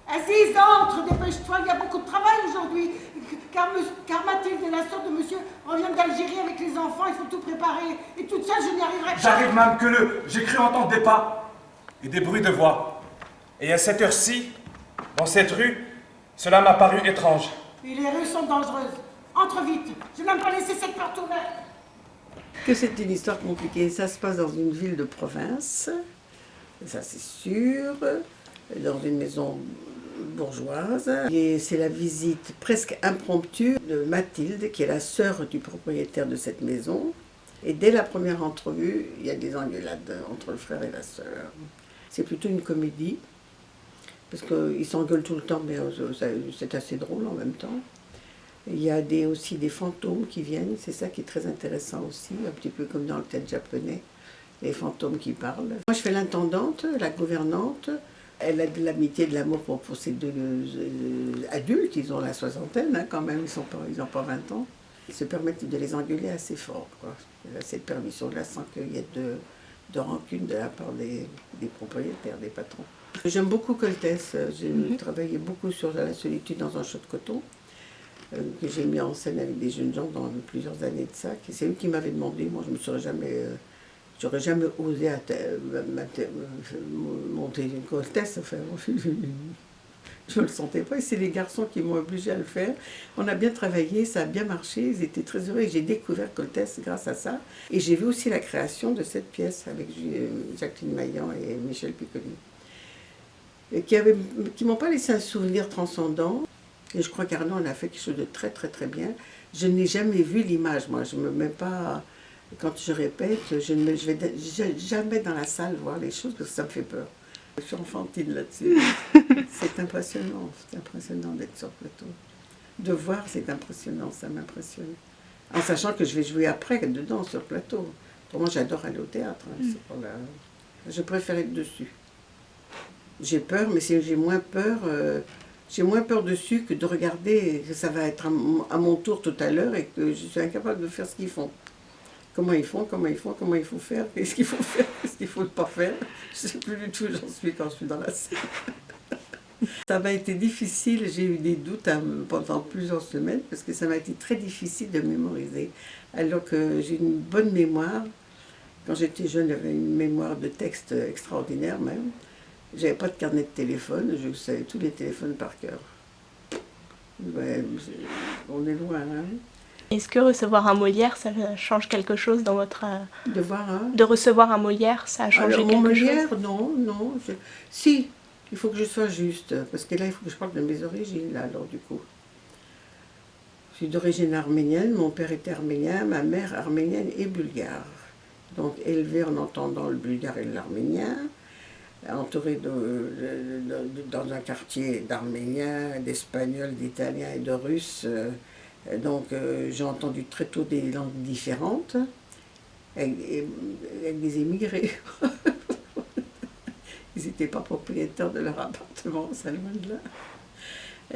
Aziz, entre, dépêche-toi, il y a beaucoup de travail aujourd'hui. Car Mathilde et la sœur de monsieur reviennent d'Algérie avec les enfants, il faut tout préparer. Et toute seule, je n'y arriverai pas. J'arrive même que j'ai cru entendre des pas et des bruits de voix. Et à cette heure-ci, dans cette rue, cela m'a paru étrange. Et les rues sont dangereuses. Entre vite, je n'aime pas laisser cette porte ouverte. Que c'est une histoire compliquée. Ça se passe dans une ville de province, ça c'est sûr, dans une maison bourgeoise. Et c'est la visite presque impromptue de Mathilde, qui est la sœur du propriétaire de cette maison. Et dès la première entrevue, il y a des engueulades entre le frère et la sœur. C'est plutôt une comédie, parce qu'ils s'engueulent tout le temps, mais c'est assez drôle en même temps. Il y a aussi des fantômes qui viennent, c'est ça qui est très intéressant aussi, un petit peu comme dans le théâtre japonais, les fantômes qui parlent. Moi je fais l'intendante, la gouvernante, elle a de l'amitié, de l'amour pour ces deux adultes, ils ont la soixantaine hein, quand même, ils n'ont pas 20 ans. Ils se permettent de les engueuler assez fort, quoi. Elle a cette permission-là sans qu'il y ait de rancune de la part des propriétaires, des patrons. J'aime beaucoup Coltès, j'ai travaillé beaucoup sur la solitude dans un chaud de coton. Que j'ai mis en scène avec des jeunes gens dans plusieurs années de ça. C'est eux qui m'avaient demandé, moi je me serais jamais, j'aurais jamais osé monter une Coltès, enfin, je ne le sentais pas, et c'est les garçons qui m'ont obligé à le faire. On a bien travaillé, ça a bien marché, ils étaient très heureux, et j'ai découvert Coltès grâce à ça. Et j'ai vu aussi la création de cette pièce avec Jacqueline Maillan et Michel Piccoli, qui m'ont pas laissé un souvenir transcendant. Et je crois qu'Arnaud en a fait quelque chose de très très très bien. Je n'ai jamais vu l'image, moi. Je ne me mets pas, quand je répète, je vais jamais dans la salle voir les choses parce que ça me fait peur. Je suis enfantine là-dessus. C'est impressionnant d'être sur le plateau. De voir, c'est impressionnant, ça m'impressionne. En sachant que je vais jouer après, dedans, sur le plateau. Pour moi, j'adore aller au théâtre. Hein. Je préfère être dessus. J'ai peur, mais j'ai moins peur... J'ai moins peur dessus que de regarder que ça va être à mon tour tout à l'heure et que je suis incapable de faire ce qu'ils font. Comment il faut faire, qu'est-ce qu'il faut faire, qu'est-ce qu'il ne faut pas faire. Je ne sais plus du tout où j'en suis quand je suis dans la scène. Ça m'a été difficile, j'ai eu des doutes pendant plusieurs semaines parce que ça m'a été très difficile de mémoriser. Alors que j'ai une bonne mémoire. Quand j'étais jeune, j'avais une mémoire de texte extraordinaire même. J'avais pas de carnet de téléphone, je savais tous les téléphones par cœur. Ouais, on est loin, hein. Est-ce que recevoir un Molière, ça change quelque chose dans votre... De voir un... De recevoir un Molière, ça a changé quelque Molière, chose? non. Si, il faut que je sois juste, parce que là, il faut que je parle de mes origines, là, alors du coup. Je suis d'origine arménienne, mon père était arménien, ma mère arménienne et bulgare. Donc élevée en entendant le bulgare et l'arménien. Entouré dans un quartier d'Arméniens, d'Espagnols, d'Italiens et de Russes. Donc j'ai entendu très tôt des langues différentes, avec des émigrés. Ils n'étaient pas propriétaires de leur appartement, ça loin de là.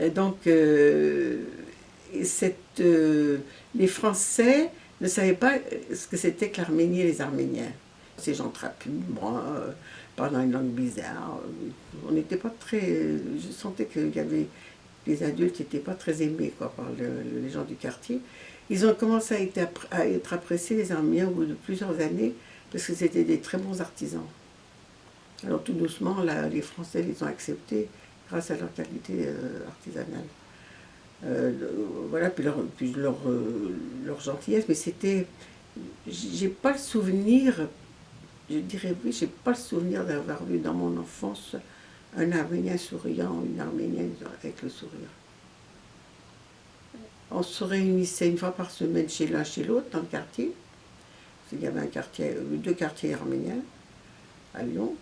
Et donc les Français ne savaient pas ce que c'était que l'Arménie et les Arméniens. Ces gens trapus, parlant une langue bizarre. On n'était pas très... Je sentais qu'il y avait... Les adultes n'étaient pas très aimés quoi, par les gens du quartier. Ils ont commencé à être appréciés, les Arméniens, au bout de plusieurs années, parce que c'était des très bons artisans. Alors tout doucement, là, les Français les ont acceptés grâce à leur qualité artisanale. Voilà, puis leur gentillesse, mais c'était... J'ai pas le souvenir... Je dirais oui, je n'ai pas le souvenir d'avoir vu dans mon enfance un Arménien souriant, une Arménienne avec le sourire. On se réunissait une fois par semaine chez l'un, chez l'autre, dans le quartier. Il y avait deux quartiers arméniens à Lyon.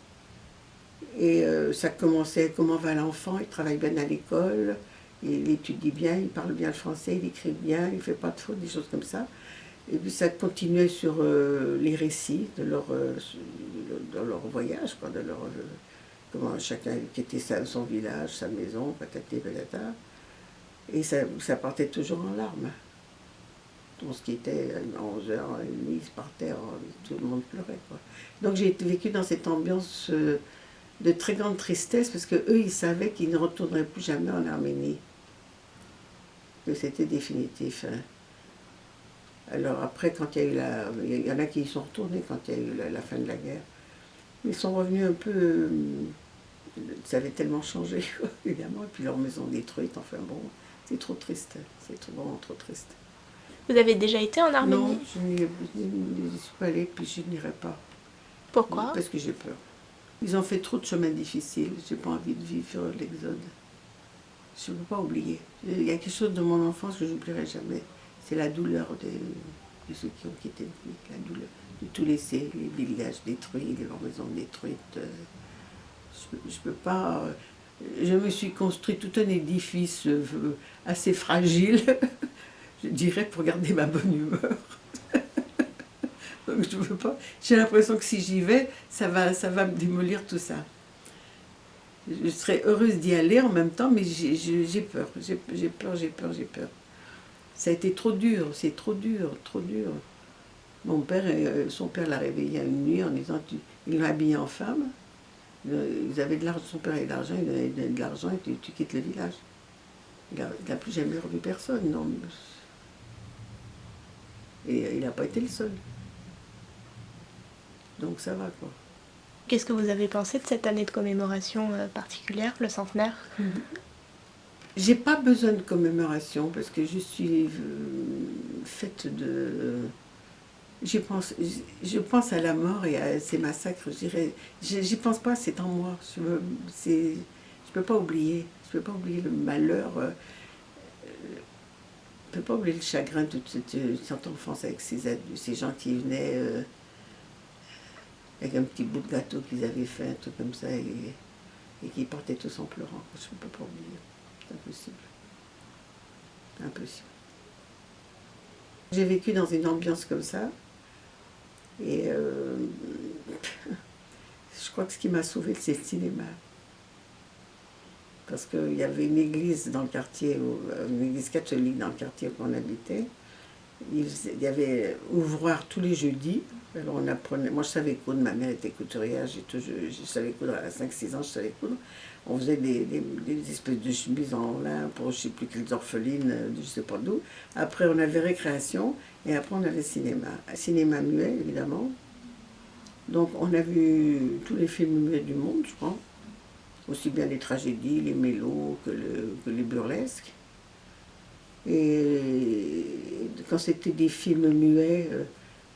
Et ça commençait, comment va l'enfant, il travaille bien à l'école, il étudie bien, il parle bien le français, il écrit bien, il ne fait pas de fautes, des choses comme ça. Et puis ça continuait sur les récits de leur voyage, quoi, de leur, comment chacun quittait son village, sa maison, patati patata. Et ça partait toujours en larmes. On se quittait à 11h30, ils se partaient, tout le monde pleurait, quoi. Donc j'ai vécu dans cette ambiance de très grande tristesse parce qu'eux, ils savaient qu'ils ne retourneraient plus jamais en Arménie. Que c'était définitif. Hein. Alors après, quand il y a eu il y en a qui y sont retournés quand il y a eu la fin de la guerre. Ils sont revenus un peu... ça avait tellement changé, évidemment, et puis leur maison détruite, enfin bon, c'est trop triste, vraiment trop triste. Vous avez déjà été en Arménie? Non, je n'y suis pas allée, puis je n'irai pas. Pourquoi? Parce que j'ai peur. Ils ont fait trop de chemins difficiles, j'ai pas envie de vivre l'exode. Je ne peux pas oublier. Il y a quelque chose de mon enfance que je n'oublierai jamais. C'est la douleur de ceux qui ont quitté le pays, la douleur de tout laisser, les villages détruits, leurs maisons détruites. Je peux pas... Je me suis construit tout un édifice assez fragile, je dirais, pour garder ma bonne humeur. Donc je veux pas... J'ai l'impression que si j'y vais, ça va me démolir tout ça. Je serais heureuse d'y aller en même temps, mais j'ai peur. J'ai peur. Ça a été trop dur, c'est trop dur. Mon père, son père l'a réveillé une nuit en disant, il l'a habillé en femme. Ils avaient de l'argent, son père avait de l'argent, il donnait de l'argent et tu quittes le village. Il n'a plus jamais revu personne, non. Et il n'a pas été le seul. Donc ça va, quoi. Qu'est-ce que vous avez pensé de cette année de commémoration particulière, le centenaire? J'ai pas besoin de commémoration parce que je suis faite de... Je pense à la mort et à ces massacres, je dirais. J'y pense pas, c'est en moi. Je peux pas oublier. Je peux pas oublier le malheur. Je peux pas oublier le chagrin de toute cette enfance avec ces gens qui venaient avec un petit bout de gâteau qu'ils avaient fait, un truc comme ça, et qui partaient tous en pleurant. Je ne peux pas oublier. C'est impossible. Impossible. J'ai vécu dans une ambiance comme ça. Et je crois que ce qui m'a sauvée, c'est le cinéma. Parce qu'il y avait une église dans le quartier, une église catholique dans le quartier où on habitait. Il y avait ouvroir tous les jeudis. Alors on apprenait, moi je savais coudre, ma mère était couturière, je savais coudre à 5-6 ans, je savais coudre. On faisait des espèces de chemises en lin pour je ne sais plus quelles orphelines, je ne sais pas d'où. Après on avait récréation et après on avait cinéma. Cinéma muet évidemment. Donc on a vu tous les films muets du monde, je crois. Aussi bien les tragédies, les mélos que les burlesques. Et quand c'était des films muets,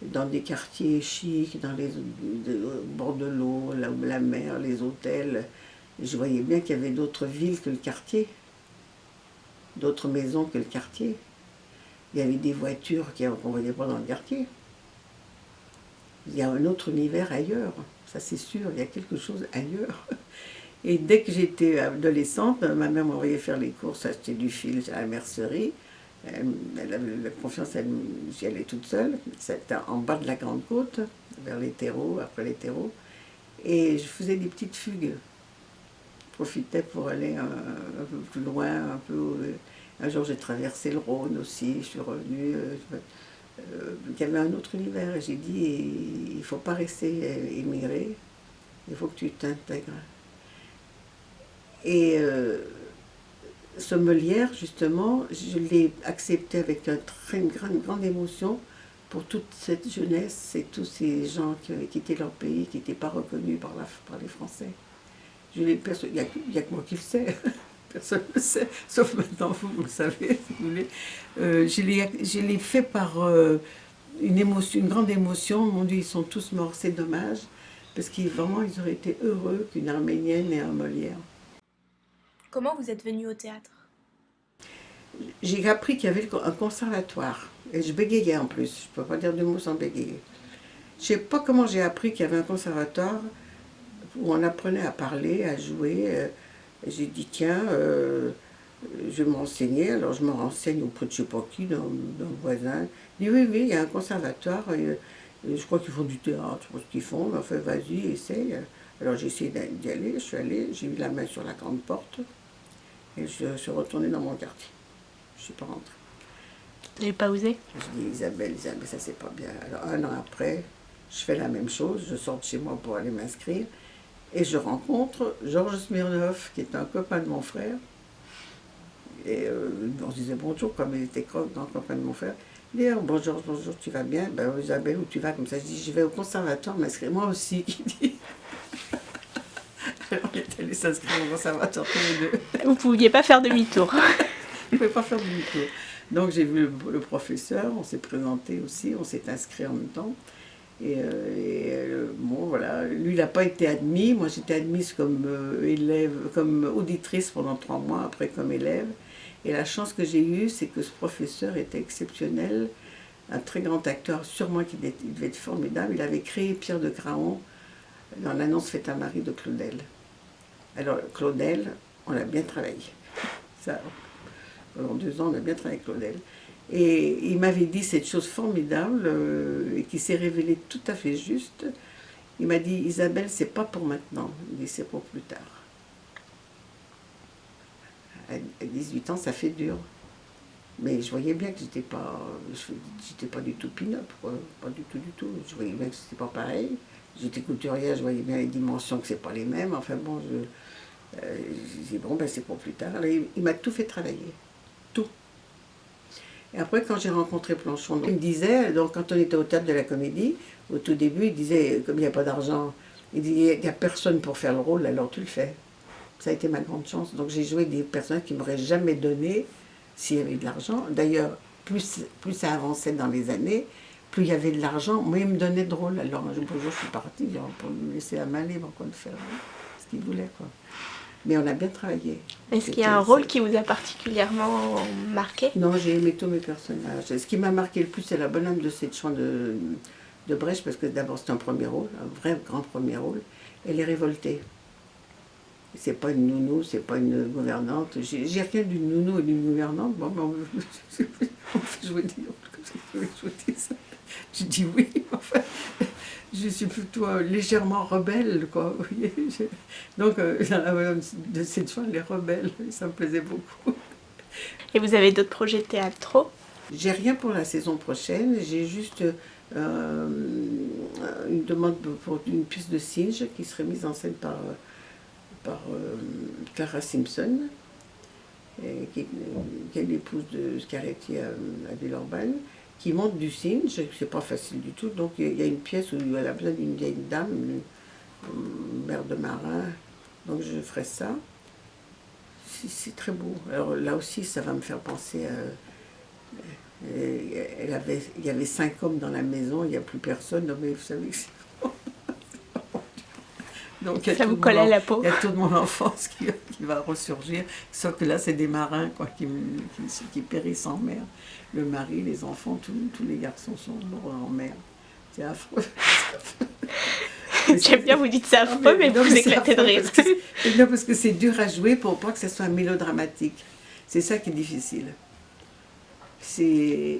dans des quartiers chics, au bord de l'eau, la mer, les hôtels, je voyais bien qu'il y avait d'autres villes que le quartier, d'autres maisons que le quartier. Il y avait des voitures qu'on ne voyait pas dans le quartier. Il y a un autre univers ailleurs, ça c'est sûr, il y a quelque chose ailleurs. Et dès que j'étais adolescente, ma mère m'envoyait faire les courses, acheter du fil à la mercerie. Elle avait la confiance, j'y allais toute seule. C'était en bas de la Grande Côte, vers les terreaux, après les terreaux. Et je faisais des petites fugues. Je profitais pour aller un peu plus loin, un jour j'ai traversé le Rhône aussi, je suis revenue. Il y avait un autre univers et j'ai dit, il ne faut pas rester émigré, il faut que tu t'intègres. Et ce Molière, justement, je l'ai accepté avec une grande émotion pour toute cette jeunesse et tous ces gens qui avaient quitté leur pays, qui n'étaient pas reconnus par les Français. Il n'y a que moi qui le sais, personne ne le sait, sauf maintenant vous le savez, si vous voulez. Je l'ai fait par une grande émotion. Mon Dieu, ils sont tous morts, c'est dommage, parce vraiment, ils auraient été heureux qu'une Arménienne ait un Molière. Comment vous êtes venue au théâtre? J'ai appris qu'il y avait un conservatoire. Et je bégayais en plus. Je ne peux pas dire deux mots sans bégayer. Je ne sais pas comment j'ai appris qu'il y avait un conservatoire où on apprenait à parler, à jouer. J'ai dit, tiens, je vais me renseigner. Alors je me renseigne auprès de je ne sais pas qui, d'un voisin. Il dit, oui, il y a un conservatoire. Je crois qu'ils font du théâtre, je sais pas ce qu'ils font. Mais enfin, vas-y, essaye. Alors j'ai essayé d'y aller. Je suis allée, j'ai mis la main sur la grande porte. Et je suis retournée dans mon quartier. Je ne suis pas rentrée. Vous n'avez pas osé? Je dis, Isabelle, ça c'est pas bien. Alors un an après, je fais la même chose, je sors de chez moi pour aller m'inscrire. Et je rencontre Georges Smirnov, qui est un copain de mon frère. Et on se disait bonjour, comme il était grand copain de mon frère. Il dit, oh, bonjour, bonjour, tu vas bien? Ben, Isabelle, où tu vas? Comme ça, je dis, je vais au conservatoire m'inscrire. Moi aussi, il dit. Alors, on est allé s'inscrire au conservatoire tous les deux. Vous ne pouviez pas faire demi-tour. Je ne pouvais pas faire demi-tour. Donc j'ai vu le professeur, on s'est présenté aussi, on s'est inscrit en même temps. Bon voilà, lui il n'a pas été admis, moi j'étais admise comme élève, comme auditrice pendant 3 mois, après comme élève. Et la chance que j'ai eue, c'est que ce professeur était exceptionnel, un très grand acteur, sûrement qu'il devait être formidable. Il avait créé Pierre de Craon dans l'annonce faite à Marie de Claudel. Alors Claudel, on a bien travaillé. Ça, pendant 2 ans, on a bien travaillé avec Claudel. Et il m'avait dit cette chose formidable et qui s'est révélée tout à fait juste. Il m'a dit, Isabelle, c'est pas pour maintenant, il dit, c'est pour plus tard. À 18 ans, ça fait dur. Mais je voyais bien que j'étais pas du tout pin-up, pas du tout. Je voyais bien que c'était pas pareil. J'étais couturière, je voyais bien les dimensions, que c'est pas les mêmes. Enfin bon, je dis, bon, ben c'est pour plus tard. Alors, il m'a tout fait travailler. Tout. Et après, quand j'ai rencontré Planchon, il me disait, donc quand on était au théâtre de la Comédie, au tout début, il disait, comme il n'y a pas d'argent, il dit, il n'y a personne pour faire le rôle, alors tu le fais. Ça a été ma grande chance. Donc j'ai joué des personnages qui ne m'auraient jamais donné s'il y avait de l'argent. D'ailleurs, plus ça avançait dans les années, plus il y avait de l'argent, moins il me donnait de rôle. Alors un jour, je suis partie pour me laisser la main libre de faire ce qu'il voulait, quoi. Mais on a bien travaillé. Est-ce qu'il y a un rôle qui vous a particulièrement marqué? Non, j'ai aimé tous mes personnages. Ce qui m'a marqué le plus, c'est la bonne âme de cette chant de Brecht, parce que d'abord c'est un premier rôle, un vrai grand premier rôle. Elle est révoltée. C'est pas une nounou, c'est pas une gouvernante. J'ai rien d'une nounou et d'une gouvernante. Bon, ben, je vous dis ça. Je dis oui, enfin. Je suis plutôt légèrement rebelle, quoi. Vous voyez, donc, dans la bonne de cette fois, les rebelles, ça me plaisait beaucoup. Et vous avez d'autres projets théâtraux? J'ai rien pour la saison prochaine, j'ai juste une demande pour une pièce de Singe qui serait mise en scène par Clara Simpson, qui est l'épouse de Scarretti à Villeurbanne, qui monte du Singe, c'est pas facile du tout, donc il y a une pièce où elle a besoin d'une vieille dame, une mère de marin, donc je ferai ça. C'est très beau. Alors là aussi, ça va me faire penser à... il y avait 5 hommes dans la maison, il n'y a plus personne, non, mais vous savez que c'est... Donc, ça vous colle à la peau. Il y a toute mon enfance qui va ressurgir, sauf que là, c'est des marins quoi, qui périssent en mer. Le mari, les enfants, tous les garçons sont morts en mer. C'est affreux. J'aime bien, vous dites c'est affreux, mais vous éclatez de rire. Non, parce que c'est dur à jouer pour pas que ça soit mélodramatique. C'est ça qui est difficile. Et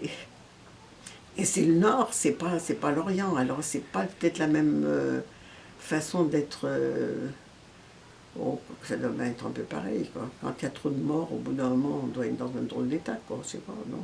c'est le Nord, c'est pas l'Orient, alors c'est pas peut-être la même... façon d'être, ça doit être un peu pareil, quoi. Quand il y a trop de morts, au bout d'un moment, on doit être dans un drôle d'état, quoi, je sais pas, non?